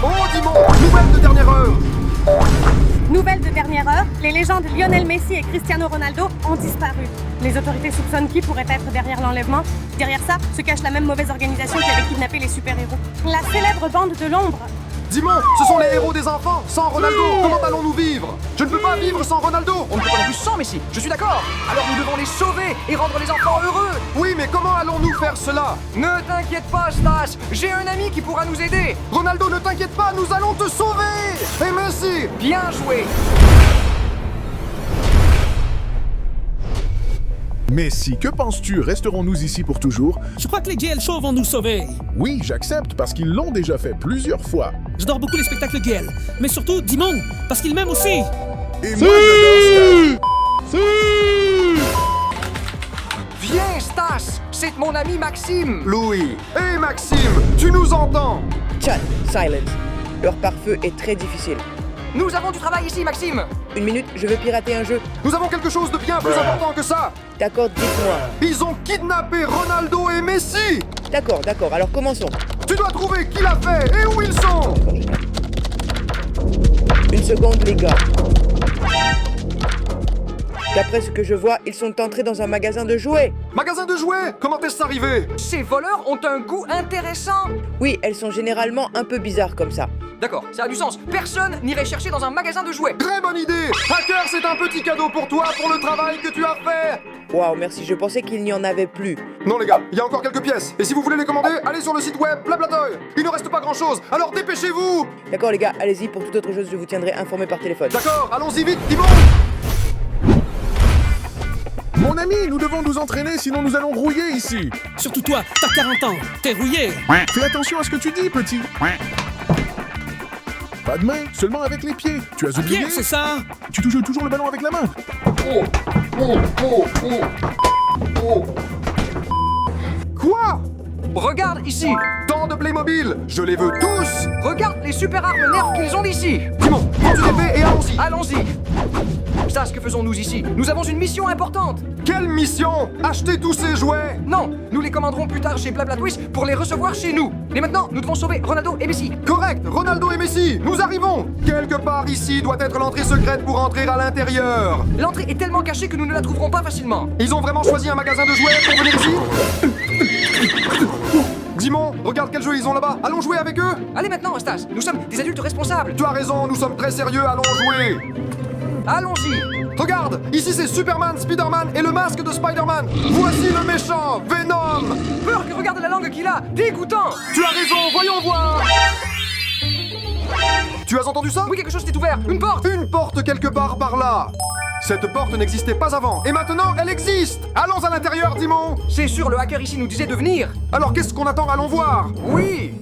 Oh, Dimon, nouvelle de dernière heure. Nouvelle de dernière heure, les légendes Lionel Messi et Cristiano Ronaldo ont disparu. Les autorités soupçonnent qui pourrait être derrière l'enlèvement. Derrière ça se cache la même mauvaise organisation qui avait kidnappé les super-héros. La célèbre bande de l'ombre. Dimon, ce sont les héros des enfants. Sans Ronaldo, comment allons-nous vivre? Je ne peux pas vivre sans Ronaldo. On ne peut pas non plus sans Messi, je suis d'accord. Alors nous devons les sauver et rendre les enfants heureux. Oui, mais comment allons-nous faire cela? Ne t'inquiète pas, Stas, j'ai un ami qui pourra nous aider. Ronaldo, ne t'inquiète pas, nous allons te sauver. Et Messi. Bien joué. Messi, que penses-tu? Resterons-nous ici pour toujours? Je crois que les GL Show vont nous sauver. Oui, j'accepte, parce qu'ils l'ont déjà fait plusieurs fois. J'adore beaucoup les spectacles GL, mais surtout Dimon, parce qu'il m'aime aussi. Et moi, j'adore Stas. Viens, Stas, c'est mon ami Maxime. Louis. Et Maxime, tu nous entends? Chat, silence. Leur pare-feu est très difficile. Nous avons du travail ici, Maxime. Une minute, je veux pirater un jeu. Nous avons quelque chose de bien plus important que ça. D'accord, dites-moi. Ils ont kidnappé Ronaldo et Messi. D'accord, alors commençons. Tu dois trouver qui l'a fait et où ils sont. Une seconde, les gars. D'après ce que je vois, ils sont entrés dans un magasin de jouets. Magasin de jouets? Comment est-ce arrivé? Ces voleurs ont un goût intéressant. Oui, elles sont généralement un peu bizarres comme ça. D'accord, ça a du sens. Personne n'irait chercher dans un magasin de jouets. Très bonne idée. Hacker, c'est un petit cadeau pour toi pour le travail que tu as fait. Waouh, merci, je pensais qu'il n'y en avait plus. Non les gars, il y a encore quelques pièces. Et si vous voulez les commander, allez sur le site web Blablatoy. Il ne reste pas grand chose, alors dépêchez-vous. D'accord, les gars, allez-y, pour toute autre chose, je vous tiendrai informé par téléphone. D'accord, allons-y vite, Dimon. Mon ami, nous devons nous entraîner, sinon nous allons rouiller ici. Surtout toi, t'as 40 ans, t'es rouillé. Fais attention à ce que tu dis, petit. Pas de main, seulement avec les pieds. Tu as oublié? Bien, c'est ça. Tu touches toujours le ballon avec la main. Quoi? Regarde ici. Tant de Playmobil, je les veux tous. Regarde les super armes nerfs qu'ils ont ici. Dimon, prends une épée et allons-y. Allons-y. Ça, ce que faisons-nous ici? Nous avons une mission importante. Quelle mission? Acheter tous ces jouets? Non, nous les commanderons plus tard chez Blablatwist pour les recevoir chez nous. Mais maintenant, nous devons sauver Ronaldo et Messi. Correct, Ronaldo et Messi, nous arrivons. Quelque part ici doit être l'entrée secrète pour entrer à l'intérieur. L'entrée est tellement cachée que nous ne la trouverons pas facilement. Ils ont vraiment choisi un magasin de jouets pour venir ici? Dimon, regarde quel jeu ils ont là-bas. Allons jouer avec eux? Allez maintenant, Stas, nous sommes des adultes responsables. Tu as raison, nous sommes très sérieux, allons jouer. Allons-y. Regarde, ici c'est Superman, Spider-Man et le masque de Spider-Man. Voici le méchant, Venom. Burk, regarde la langue qu'il a. Dégoûtant. Tu as raison, voyons voir. Tu as entendu ça? Oui, quelque chose s'est ouvert. Une porte. Une porte quelque part par là. Cette porte n'existait pas avant, et maintenant elle existe. Allons à l'intérieur, Dimon. C'est sûr, le hacker ici nous disait de venir. Alors qu'est-ce qu'on attend? Allons voir. Oui.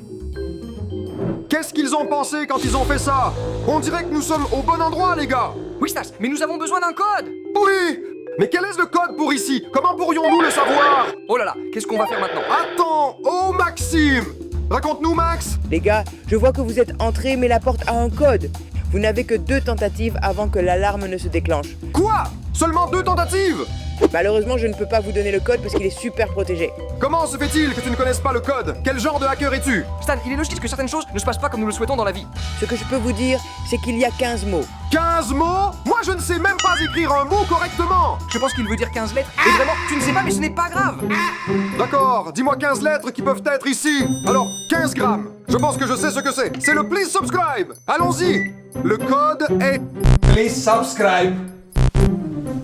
Qu'est-ce qu'ils ont pensé quand ils ont fait ça? On dirait que nous sommes au bon endroit, les gars. Oui, Stas, mais nous avons besoin d'un code. Oui. Mais quel est le code pour ici? Comment pourrions-nous le savoir? Oh là là, qu'est-ce qu'on va faire maintenant? Attends, oh Maxime. Raconte-nous, Max. Les gars, je vois que vous êtes entrés, mais la porte a un code. Vous n'avez que 2 tentatives avant que l'alarme ne se déclenche. Quoi? Seulement 2 tentatives? Malheureusement, je ne peux pas vous donner le code parce qu'il est super protégé. Comment se fait-il que tu ne connaisses pas le code? Quel genre de hacker es-tu? Stan, il est logique que certaines choses ne se passent pas comme nous le souhaitons dans la vie. Ce que je peux vous dire, c'est qu'il y a 15 mots. 15 mots? Moi je ne sais même pas écrire un mot correctement. Je pense qu'il veut dire 15 lettres. Et vraiment, tu ne sais pas, mais ce n'est pas grave. D'accord, dis-moi 15 lettres qui peuvent être ici. Alors, 15 grammes. Je pense que je sais ce que c'est. C'est le please subscribe. Allons-y. Le code est... Please subscribe.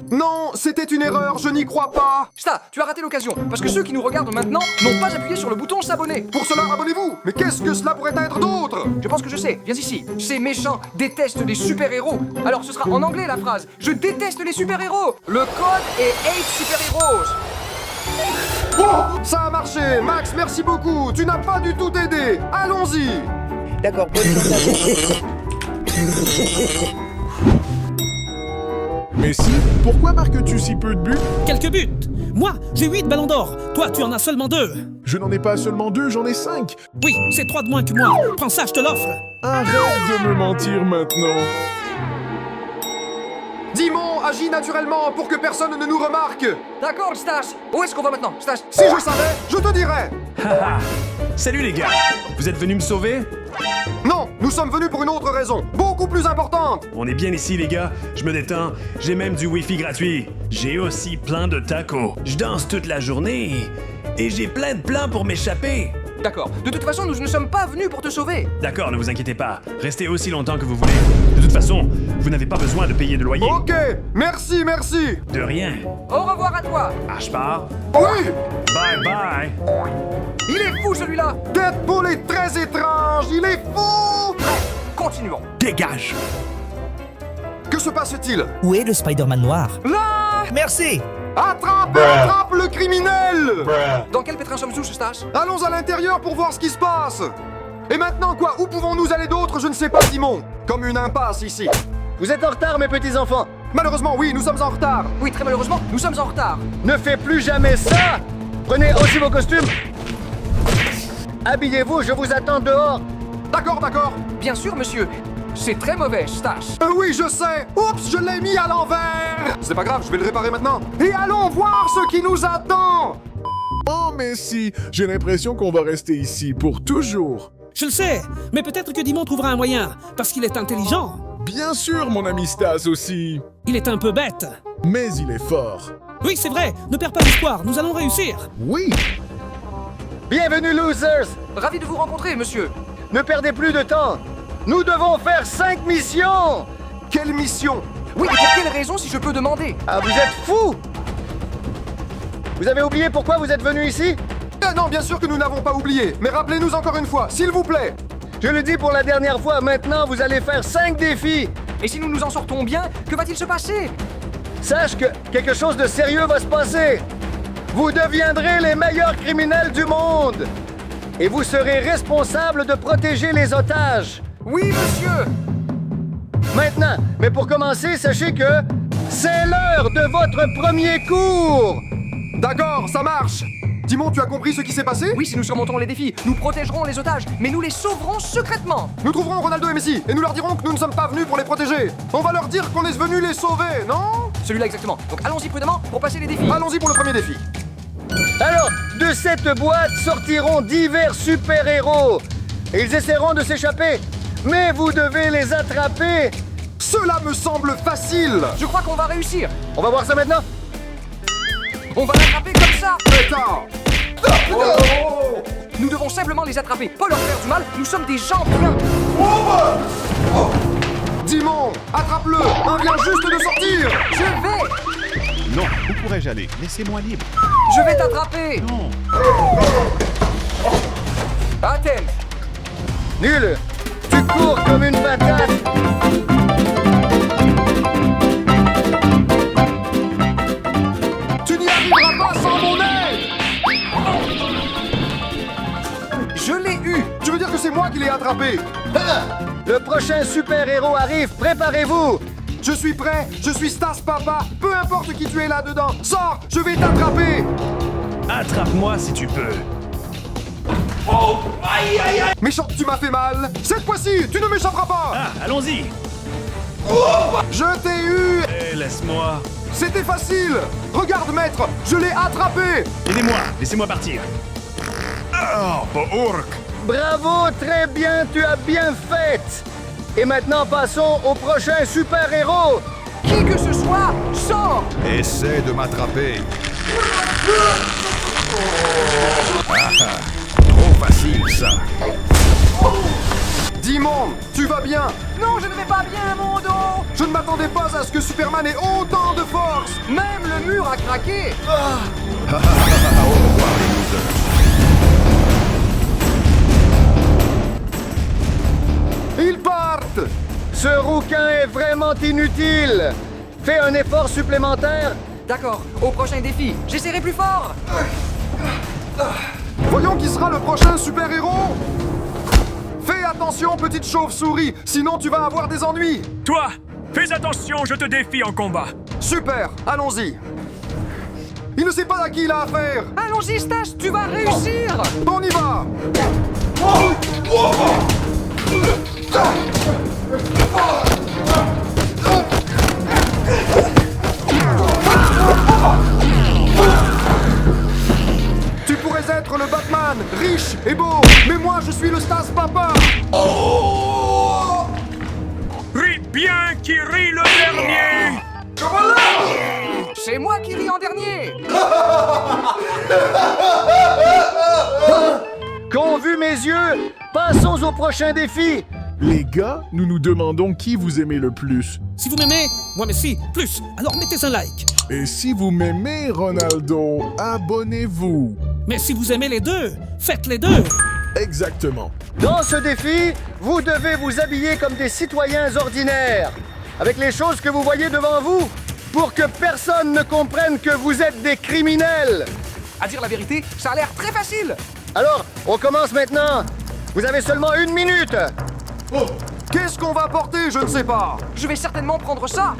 Non, c'était une erreur, je n'y crois pas. Sta, tu as raté l'occasion, parce que ceux qui nous regardent maintenant n'ont pas appuyé sur le bouton s'abonner. Pour cela, abonnez-vous. Mais qu'est-ce que cela pourrait être d'autre? Je pense que je sais, viens ici. Ces méchants détestent les super-héros. Alors ce sera en anglais la phrase. Je déteste les super-héros. Le code est hate super-héros. Oh, ça a marché. Max, merci beaucoup. Tu n'as pas du tout aidé. Allons-y. D'accord, bonne chance à vous. Messi, pourquoi marques-tu si peu de buts? Quelques buts. Moi, j'ai 8 ballons d'or. Toi, tu en as seulement 2. Je n'en ai pas seulement 2, j'en ai 5. Oui, c'est 3 de moins que moi. Prends ça, je te l'offre. Arrête de me mentir maintenant. Dimon, agis naturellement pour que personne ne nous remarque. D'accord, Stas. Où est-ce qu'on va maintenant, Stas? Si je savais, je te dirais. Salut les gars. Vous êtes venus me sauver? Non, nous Nous sommes venus pour une autre raison, beaucoup plus importante. On est bien ici, les gars. Je me détends. J'ai même du Wi-Fi gratuit. J'ai aussi plein de tacos. Je danse toute la journée. Et j'ai plein de plans pour m'échapper. D'accord. De toute façon, nous ne sommes pas venus pour te sauver. D'accord, ne vous inquiétez pas. Restez aussi longtemps que vous voulez. De toute façon, vous n'avez pas besoin de payer de loyer. Ok, merci, merci. De rien. Au revoir à toi. Ah, je pars. Oui, Bye bye. Il est fou celui-là. Deadpool est très étrange, il est fou. Continuons. Dégage. Que se passe-t-il? Où est le Spider-Man noir? Là. Merci. Attrape le criminel. Dans quel pétrin sommes-nous, Eustache? Allons à l'intérieur pour voir ce qui se passe. Et maintenant quoi? Où pouvons-nous aller d'autre? Je ne sais pas, Simon. Comme une impasse ici. Vous êtes en retard, mes petits enfants. Malheureusement, oui, nous sommes en retard. Oui, très malheureusement, nous sommes en retard. Ne faites plus jamais ça. Prenez aussi vos costumes. Habillez-vous, je vous attends dehors. D'accord, d'accord. Bien sûr, monsieur. C'est très mauvais, Eustache. Oui, je sais. Oups, je l'ai mis à l'envers. C'est pas grave, je vais le réparer maintenant. Et allons voir ce qui nous attend. Oh, mais si, j'ai l'impression qu'on va rester ici pour toujours. Je le sais, mais peut-être que Dimon trouvera un moyen, parce qu'il est intelligent. Bien sûr, mon ami Stas aussi. Il est un peu bête. Mais il est fort. Oui, c'est vrai, ne perds pas l'espoir, nous allons réussir. Oui. Bienvenue, losers. Ravi de vous rencontrer, monsieur. Ne perdez plus de temps. Nous devons faire 5 missions. Quelle mission? Oui, et pour quelle raison, si je peux demander? Ah, vous êtes fous. Vous avez oublié pourquoi vous êtes venus ici? Non, bien sûr que nous n'avons pas oublié. Mais rappelez-nous encore une fois, s'il vous plaît. Je le dis pour la dernière fois, maintenant vous allez faire 5 défis. Et si nous nous en sortons bien, que va-t-il se passer? Sache que quelque chose de sérieux va se passer. Vous deviendrez les meilleurs criminels du monde. Et vous serez responsables de protéger les otages. Oui, monsieur. Maintenant, mais pour commencer, sachez que c'est l'heure de votre premier cours. D'accord, ça marche. Dimon, tu as compris ce qui s'est passé? Oui, si nous surmontons les défis, nous protégerons les otages, mais nous les sauverons secrètement. Nous trouverons Ronaldo et Messi et nous leur dirons que nous ne sommes pas venus pour les protéger. On va leur dire qu'on est venus les sauver, non? Celui-là exactement. Donc allons-y prudemment pour passer les défis. Allons-y pour le premier défi. Alors, de cette boîte sortiront divers super-héros. Et ils essaieront de s'échapper. Mais vous devez les attraper. Cela me semble facile. Je crois qu'on va réussir. On va voir ça maintenant. On va l'attraper comme ça. Pétard. Nous devons simplement les attraper, pas leur faire du mal. Nous sommes des gens bien. Dimon, attrape-le. On vient juste de sortir. Je vais. Non, où pourrais-je aller? Laissez-moi libre. Je vais t'attraper. Non. Athènes. Nul. Tu cours comme une patate. Tu n'y arriveras pas sans mon aide. Je l'ai eu. Tu veux dire que c'est moi qui l'ai attrapé? Le prochain super-héros arrive. Préparez-vous. Je suis prêt, je suis Stas Papa. Peu importe qui tu es là-dedans. Sors, je vais t'attraper. Attrape-moi si tu peux. Méchant, tu m'as fait mal. Cette fois-ci, tu ne m'échapperas pas. Ah, allons-y. Je t'ai eu. Eh, laisse-moi. C'était facile. Regarde, maître, je l'ai attrapé. Aidez-moi, laissez-moi partir. Oh, pas orc. Bravo, très bien, tu as bien fait. Et maintenant, passons au prochain super-héros. Qui que ce soit, sors. Essaie de m'attraper. Trop facile, ça. Dimon, tu vas bien. Non, je ne vais pas bien, mon dos. Je ne m'attendais pas à ce que Superman ait autant de force. Même le mur a craqué. Au revoir, les losers. Ils partent. Ce rouquin est vraiment inutile. Fais un effort supplémentaire. D'accord, au prochain défi, j'essaierai plus fort. Voyons qui sera le prochain super-héros. Fais attention, petite chauve-souris, sinon tu vas avoir des ennuis. Toi, fais attention, je te défie en combat. Super, allons-y. Il ne sait pas à qui il a affaire. Allons-y, Stas, tu vas réussir. On y va. Tu pourrais être le Batman, riche et beau, mais moi je suis le Stas Papa. moi qui ris en dernier. Qu'ont vu mes yeux, passons au prochain défi. Les gars, nous nous demandons qui vous aimez le plus. Si vous m'aimez, moi merci, plus. Alors mettez un like. Et si vous m'aimez, Ronaldo, abonnez-vous. Mais si vous aimez les deux, faites les deux. Exactement. Dans ce défi, vous devez vous habiller comme des citoyens ordinaires, avec les choses que vous voyez devant vous, pour que personne ne comprenne que vous êtes des criminels. À dire la vérité, ça a l'air très facile. Alors, on commence maintenant. Vous avez seulement 1 minute. Qu'est-ce qu'on va porter? Je ne sais pas. Je vais certainement prendre ça.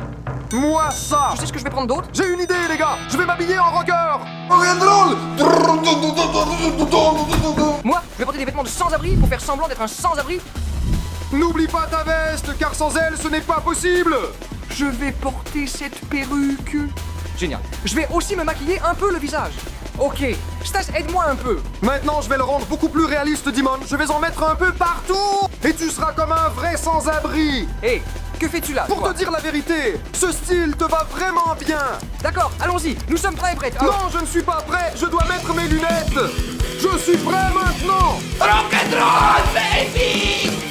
Moi, ça. Tu sais ce que je vais prendre d'autre? J'ai une idée, les gars. Je vais m'habiller en rocker. Moi, je vais porter des vêtements de sans-abri pour faire semblant d'être un sans-abri. N'oublie pas ta veste, car sans elle, ce n'est pas possible. Je vais porter cette perruque. Génial. Je vais aussi me maquiller un peu le visage. Ok, Stas, aide-moi un peu. Maintenant, je vais le rendre beaucoup plus réaliste, Dimon. Je vais en mettre un peu partout. Et tu seras comme un vrai sans-abri. Hé, que fais-tu là, Pour toi? te dire la vérité, ce style te va vraiment bien. D'accord, allons-y, nous sommes prêts et prêtes. Non, je ne suis pas prêt. Je dois mettre mes lunettes. Je suis prêt maintenant.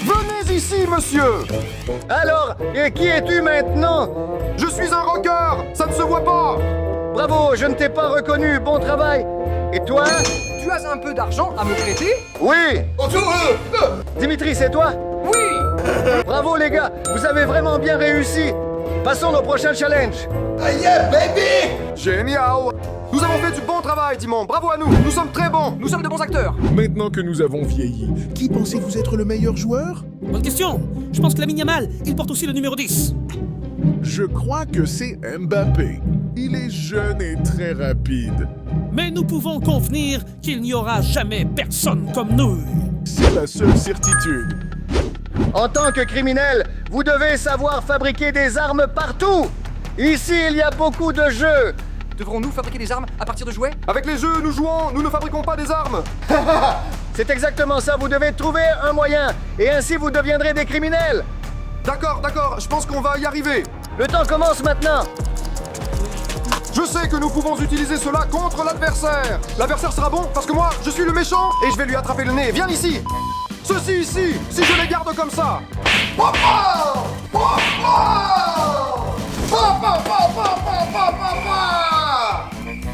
Venez ici, monsieur. Alors, et qui es-tu maintenant? Je suis un rocker. Ça ne se voit pas. Bravo, je ne t'ai pas reconnu, bon travail. Et toi? Tu as un peu d'argent à me prêter? Oui. Dimitri, c'est toi? Oui. Bravo les gars, vous avez vraiment bien réussi. Passons au prochain challenge. Génial. Nous avons fait du bon travail, Dimon. Bravo à nous. Nous sommes très bons. Nous sommes de bons acteurs. Maintenant que nous avons vieilli, qui pensez-vous être le meilleur joueur? Bonne question. Je pense que Lamine Yamal, il porte aussi le numéro 10. Je crois que c'est Mbappé. Il est jeune et très rapide. Mais nous pouvons convenir qu'il n'y aura jamais personne comme nous. C'est la seule certitude. En tant que criminel, vous devez savoir fabriquer des armes partout. Ici, il y a beaucoup de jeux. Devrons-nous fabriquer des armes à partir de jouets? Avec les jeux, nous jouons. Nous ne fabriquons pas des armes. C'est exactement ça, vous devez trouver un moyen. Et ainsi, vous deviendrez des criminels. D'accord, d'accord. Je pense qu'on va y arriver. Le temps commence maintenant. Je sais que nous pouvons utiliser cela contre l'adversaire. L'adversaire sera bon parce que moi, je suis le méchant et je vais lui attraper le nez. Viens ici. Ceci ici, si je les garde comme ça.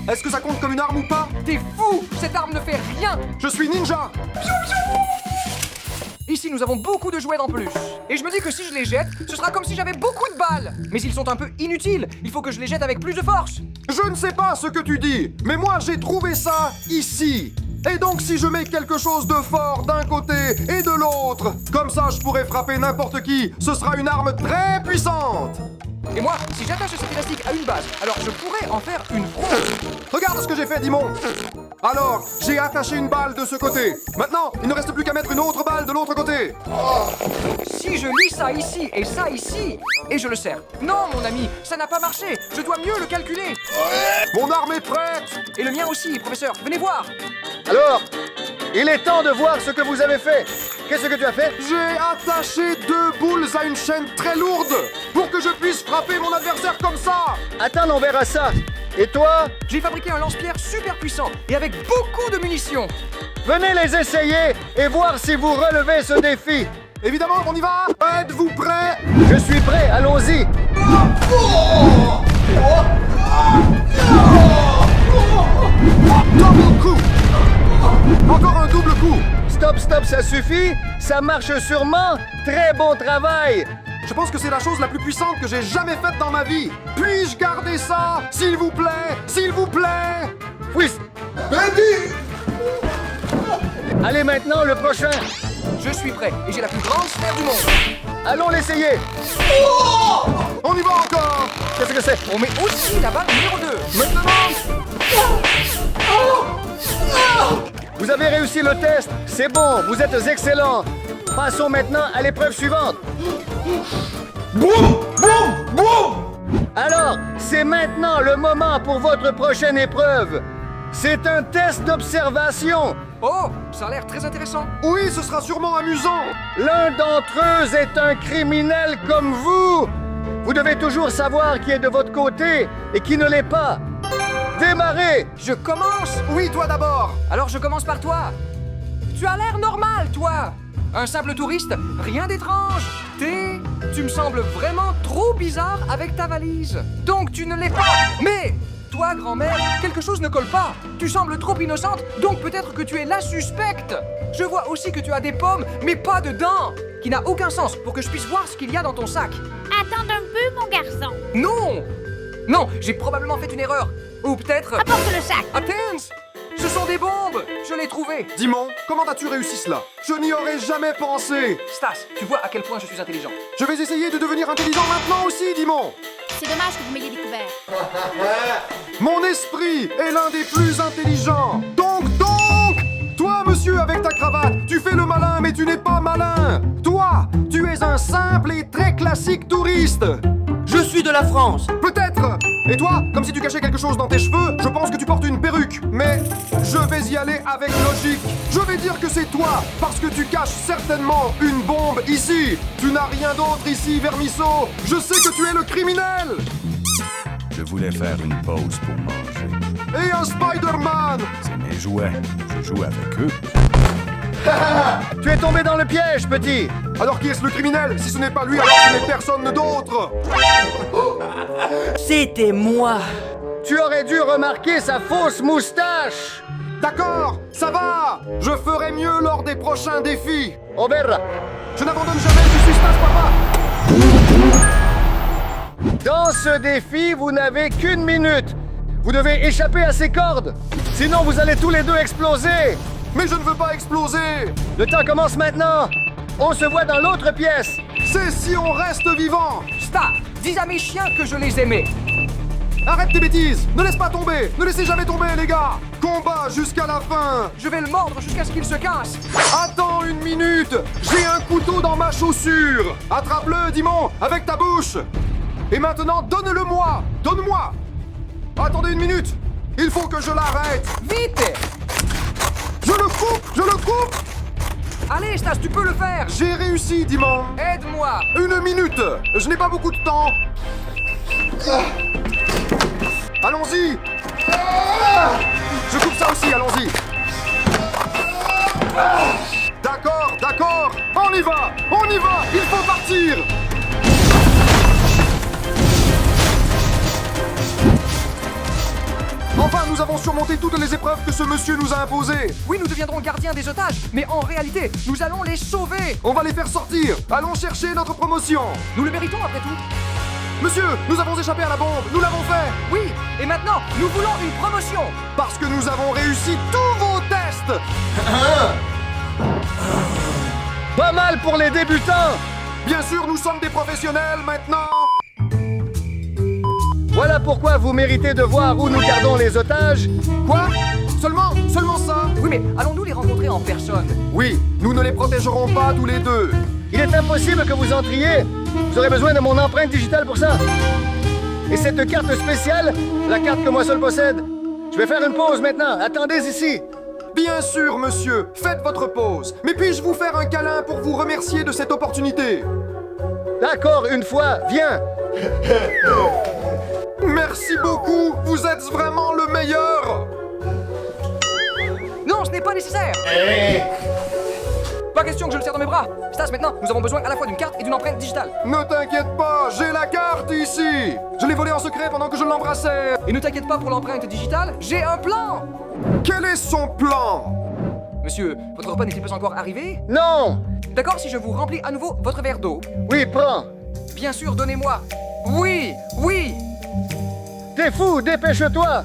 Est-ce que ça compte comme une arme ou pas? T'es fou! Cette arme ne fait rien! Je suis ninja. Ici, nous avons beaucoup de jouets en plus. Et je me dis que si je les jette, ce sera comme si j'avais beaucoup de balles. Mais ils sont un peu inutiles. Il faut que je les jette avec plus de force. Je ne sais pas ce que tu dis, mais moi j'ai trouvé ça ici. Et donc si je mets quelque chose de fort d'un côté et de l'autre, comme ça je pourrais frapper n'importe qui, ce sera une arme très puissante. Et moi, si j'attache cet élastique à une base, alors je pourrais en faire une bronze. Regarde ce que j'ai fait, Dimon. Alors, j'ai attaché une balle de ce côté. Maintenant, il ne reste plus qu'à mettre une autre balle de l'autre côté. Si je lis ça ici et ça ici, et je le serre. Non, mon ami, ça n'a pas marché. Je dois mieux le calculer. Mon arme est prête. Et le mien aussi, professeur. Venez voir. Alors, il est temps de voir ce que vous avez fait. Qu'est-ce que tu as fait? J'ai attaché 2 boules à une chaîne très lourde pour que je puisse frapper mon adversaire comme ça. Attends, on verra ça. Et toi? J'ai fabriqué un lance-pierre super puissant et avec beaucoup de munitions. Venez les essayer et voir si vous relevez ce défi. Évidemment, on y va. Êtes-vous prêts? Je suis prêt, allons-y. Double coup. Encore un double coup. Stop, stop, ça suffit. Ça marche sûrement. Très bon travail. Je pense que c'est la chose la plus puissante que j'ai jamais faite dans ma vie. Puis-je garder ça? S'il vous plaît? S'il vous plaît? Oui. Allez maintenant, le prochain. Je suis prêt et j'ai la plus grande sphère du monde. Allons l'essayer. On y va encore. Qu'est-ce que c'est? On met aussi la balle numéro 2. Maintenant. Vous avez réussi le test. C'est bon, vous êtes excellent. Passons maintenant à l'épreuve suivante. Boum! Boum! Boum! Alors, c'est maintenant le moment pour votre prochaine épreuve. C'est un test d'observation. Oh, ça a l'air très intéressant. Oui, ce sera sûrement amusant. L'un d'entre eux est un criminel comme vous. Vous devez toujours savoir qui est de votre côté et qui ne l'est pas. démarrer! Je commence. Oui, toi d'abord. Alors je commence par toi. Tu as l'air normal, toi. Un simple touriste, rien d'étrange. Tu me sembles vraiment trop bizarre avec ta valise. Donc tu ne l'es pas. Mais toi, grand-mère, quelque chose ne colle pas. Tu sembles trop innocente, donc peut-être que tu es la suspecte. Je vois aussi que tu as des pommes, mais pas de dents. Qui n'a aucun sens pour que je puisse voir ce qu'il y a dans ton sac. Attends un peu, mon garçon. Non! Non, j'ai probablement fait une erreur. Ou peut-être... Apporte le sac. Attends! Ce sont des bombes! Je l'ai trouvé! Dimon, comment as-tu réussi cela? Je n'y aurais jamais pensé. Stas, tu vois à quel point je suis intelligent. Je vais essayer de devenir intelligent maintenant aussi, Dimon. C'est dommage que vous m'ayez découvert. Mon esprit est l'un des plus intelligents. Donc, toi, monsieur, avec ta cravate, tu fais le malin, mais tu n'es pas malin. Toi, tu es un simple et très classique touriste. Je suis de la France. Peut-être. Et toi, comme si tu cachais quelque chose dans tes cheveux, je pense que tu portes une perruque. Mais je vais y aller avec logique. Je vais dire que c'est toi, parce que tu caches certainement une bombe ici. Tu n'as rien d'autre ici, Vermisseau. Je sais que tu es le criminel. Je voulais faire une pause pour manger. Et un Spider-Man. C'est mes jouets. Je joue avec eux. Tu es tombé dans le piège, petit! Alors qui est-ce le criminel? Si ce n'est pas lui, alors ce n'est personne d'autre. C'était moi. Tu aurais dû remarquer sa fausse moustache! D'accord, ça va. Je ferai mieux lors des prochains défis. On verra. Je n'abandonne jamais, je suis Stas Papa. Dans ce défi, vous n'avez qu'une minute. Vous devez échapper à ces cordes. Sinon, vous allez tous les deux exploser. Mais je ne veux pas exploser. Le temps commence maintenant. On se voit dans l'autre pièce. C'est si on reste vivant. Stas, dis à mes chiens que je les aimais. Arrête tes bêtises. Ne laisse pas tomber. Ne laissez jamais tomber, les gars. Combat jusqu'à la fin. Je vais le mordre jusqu'à ce qu'il se casse. Attends une minute. J'ai un couteau dans ma chaussure. Attrape-le, Dimon, avec ta bouche. Et maintenant, donne-le-moi. Donne-moi. Attendez une minute. Il faut que je l'arrête. Vite! Je le coupe. Je le coupe. Allez, Stas, tu peux le faire. J'ai réussi, Dimon. Aide-moi. Une minute. Je n'ai pas beaucoup de temps. Allons-y. Je coupe ça aussi, allons-y. D'accord, d'accord. On y va. On y va. Il faut partir. Enfin, nous avons surmonté toutes les épreuves que ce monsieur nous a imposées. Oui, nous deviendrons gardiens des otages, mais en réalité, nous allons les sauver. On va les faire sortir. Allons chercher notre promotion. Nous le méritons après tout. Monsieur, nous avons échappé à la bombe. Nous l'avons fait. Oui, et maintenant, nous voulons une promotion. Parce que nous avons réussi tous vos tests. Pas mal pour les débutants. Bien sûr, nous sommes des professionnels maintenant. Voilà pourquoi vous méritez de voir où nous gardons les otages. Quoi? Seulement ça? Oui, mais allons-nous les rencontrer en personne? Oui, nous ne les protégerons pas tous les deux. Il est impossible que vous entriez. Vous aurez besoin de mon empreinte digitale pour ça. Et cette carte spéciale, la carte que moi seul possède. Je vais faire une pause maintenant. Attendez ici. Bien sûr, monsieur. Faites votre pause. Mais puis-je vous faire un câlin pour vous remercier de cette opportunité? D'accord, une fois. Viens. Merci beaucoup. Vous êtes vraiment le meilleur. Non, ce n'est pas nécessaire. Pas question que je le serre dans mes bras. Stas, maintenant, nous avons besoin à la fois d'une carte et d'une empreinte digitale. Ne t'inquiète pas, j'ai la carte ici. Je l'ai volée en secret pendant que je l'embrassais. Et ne t'inquiète pas pour l'empreinte digitale, j'ai un plan. Quel est son plan? Monsieur, votre repas n'est-il pas encore arrivé? Non. D'accord, si je vous remplis à nouveau votre verre d'eau? Oui, prends. Bien sûr, donnez-moi. Oui, oui. T'es fou, dépêche-toi.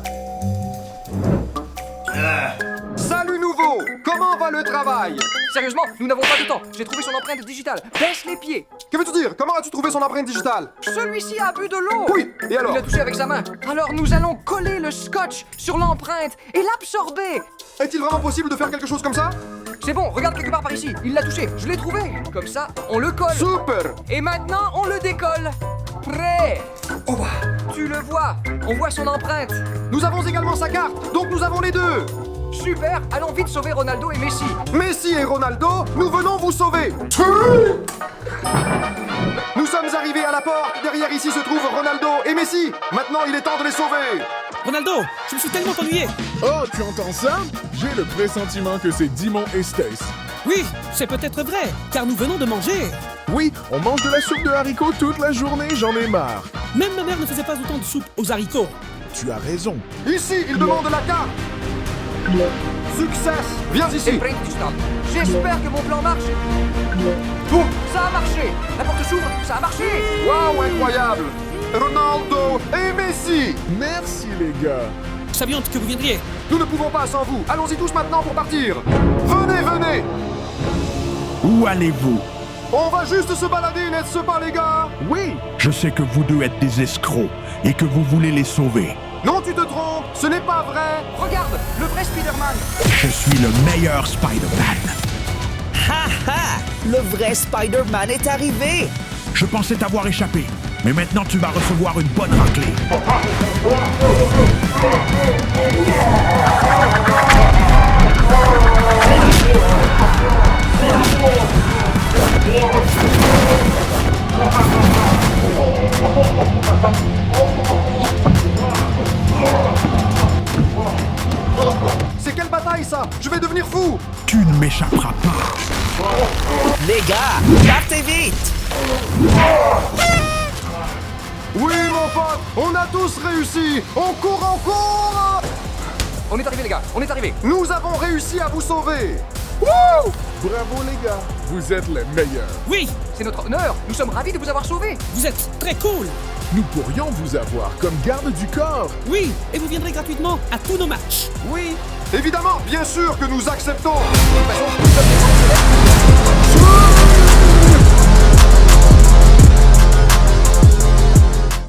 Salut nouveau. Comment va le travail? Sérieusement, nous n'avons pas de temps. J'ai trouvé son empreinte digitale. Baisse les pieds. Que veux-tu dire? Comment as-tu trouvé son empreinte digitale? Celui-ci a bu de l'eau. Oui, et alors? Il l'a touché avec sa main. Alors nous allons coller le scotch sur l'empreinte et l'absorber. Est-il vraiment possible de faire quelque chose comme ça? C'est bon, regarde quelque part par ici. Il l'a touché, je l'ai trouvé. Comme ça, on le colle. Super. Et maintenant, on le décolle. Prêt. Oh, tu le vois. On voit son empreinte. Nous avons également sa carte, donc nous avons les deux. Super, allons vite sauver Ronaldo et Messi. Messi et Ronaldo, nous venons vous sauver. Nous sommes arrivés à la porte. Derrière ici se trouvent Ronaldo et Messi. Maintenant, il est temps de les sauver. Ronaldo, je me suis tellement ennuyé. Oh, tu entends ça? J'ai le pressentiment que c'est Dimon et Stace. Oui, c'est peut-être vrai, car nous venons de manger. Oui, on mange de la soupe de haricots toute la journée, j'en ai marre. Même ma mère ne faisait pas autant de soupe aux haricots. Tu as raison. Ici, il demande la carte. Succès. Viens Et ici. prends du stop. J'espère que mon plan marche. Oh, Ça a marché. La porte s'ouvre, ça a marché. waouh, incroyable. Ronaldo et Messi. Merci les gars. Nous savions que vous viendriez. Nous ne pouvons pas sans vous. Allons-y tous maintenant pour partir. Venez, venez. Où allez-vous? On va juste se balader, n'est-ce pas, les gars? Oui, Je sais que vous deux êtes des escrocs et que vous voulez les sauver. Non, tu te trompes. Ce n'est pas vrai. Regarde, le vrai Spider-Man. Je suis le meilleur Spider-Man. Ha ha! Le vrai Spider-Man est arrivé! Je pensais t'avoir échappé, mais maintenant tu vas recevoir une bonne raclée. C'est quelle bataille, ça? Je vais devenir fou. Tu ne m'échapperas pas. Les gars, partez vite! Oui, mon pote, on a tous réussi. On court. On est arrivé, les gars, on est arrivé. Nous avons réussi à vous sauver. Wouh! Bravo les gars, vous êtes les meilleurs. Oui, C'est notre honneur. Nous sommes ravis de vous avoir sauvés. vous êtes très cool. Nous pourrions vous avoir comme garde du corps. Oui, et vous viendrez gratuitement à tous nos matchs. Oui. Évidemment, bien sûr que nous acceptons. De toute façon, nous sommes des extraterrestres.